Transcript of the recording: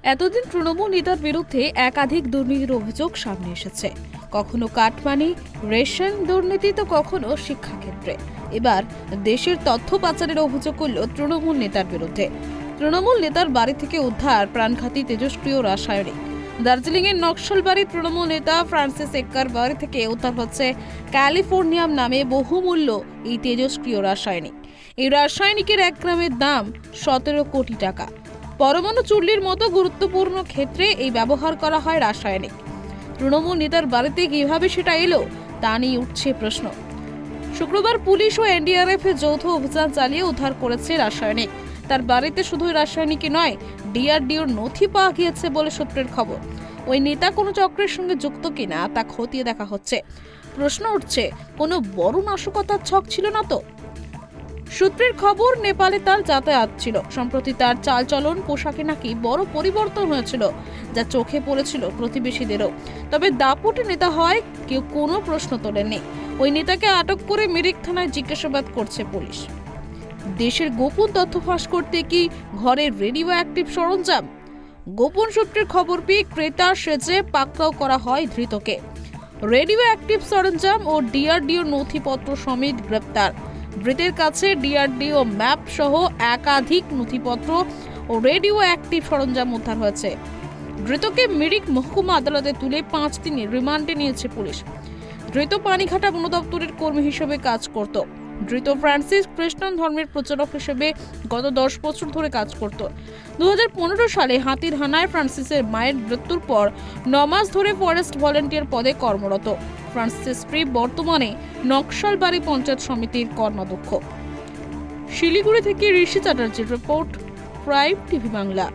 এতদিন তৃণমূল নেতার বিরুদ্ধে একাধিক দুর্নীতির অভিযোগ সামনে এসেছে। কখনো কাটমানি, রেশন দুর্নীতি, তো কখনো শিক্ষাক্ষেত্রে। এবার দেশের তথ্য পাচারের অভিযোগ করল তৃণমূল নেতার বিরুদ্ধে। তৃণমূল নেতার বাড়ি থেকে উদ্ধার প্রাণঘাতী তেজস্ক্রিয় রাসায়নিক। দার্জিলিংয়ের নকশালবাড়ির তৃণমূল নেতা ফ্রান্সিস এক্কার বাড়ি থেকে উদ্ধার হচ্ছে ক্যালিফোর্নিয়াম নামে বহুমূল্য এই তেজস্ক্রিয় রাসায়নিক। এই রাসায়নিকের 1 গ্রামের দাম 17 কোটি টাকা। পরমাণু চুল্লির মতো গুরুত্বপূর্ণ ক্ষেত্রে এই ব্যবহার করা হয় রাসায়নিক। তৃণমূল নেতার বাড়িতে কিভাবে সেটা এলো তা নিয়ে উঠছে প্রশ্ন। শুক্রবার পুলিশ ও এনডিআরএফ যৌথ অভিযান চালিয়ে উদ্ধার করেছে রাসায়নিক। তার বাড়িতে শুধু রাসায়নিকই নয়, ডিআরডিওর নথি পাওয়া গিয়েছে বলে সূত্রের খবর। ওই নেতা কোনো চক্রের সঙ্গে যুক্ত কিনা তা খতিয়ে দেখা হচ্ছে। প্রশ্ন উঠছে, কোনো বড় নাশকতার ছক ছিল না তো? সূত্রের খবর, নেপালে তার যাতায়াত ছিল। সম্প্রতি তার চালচলন, পোশাকে নাকি বড় পরিবর্তন হয়েছিল, যা চোখে পড়েছিল প্রতিবেশীদেরও। তবে দাপুটে নেতা হয় কেউ কোনো প্রশ্ন তোলেননি। ওই নেতাকে আটক করে মিরিক থানায় জিজ্ঞাসাবাদ করছে পুলিশ। দেশের গোপন তথ্য ফাঁস করতে কি ঘরে রেডিও অ্যাক্টিভ সরঞ্জাম? গোপন সূত্রের খবর পেয়ে ক্রেতা সেজে পাকড়াও করা হয় ধৃতকে। রেডিও অ্যাক্টিভ সরঞ্জাম ও ডিআরডিও নথিপত্র সমেত গ্রেপ্তার। ধৃতের কাছে ডিআরডিও ম্যাপ সহ একাধিক নথিপত্র ও রেডিও অ্যাক্টিভ সরঞ্জাম উদ্ধার হয়েছে। ধৃতকে মিরিক মহকুমা আদালতে তুলে 5 দিনের রিমান্ডে নিয়েছে পুলিশ। ধৃত পানিঘাটা বন দপ্তরের কর্মী হিসেবে কাজ করত। ধৃত ফ্রান্সিস খ্রিস্টান ধর্মের প্রচারক হিসেবে গত 10 বছর ধরে কাজ করত। 2015 সালে হাতির হানায় ফ্রান্সিসের মায়ের মৃত্যুর পর 9 মাস ধরে ফরেস্ট ভলেন্টিয়ার পদে কর্মরত। ফ্রান্সিসের স্ত্রী বর্তমানে নকশালবাড়ি পঞ্চায়েত সমিতির কর্মাধ্যক্ষ। শিলিগুড়ি থেকে ঋষি চ্যাটার্জির রিপোর্ট, প্রাইম টিভি বাংলা।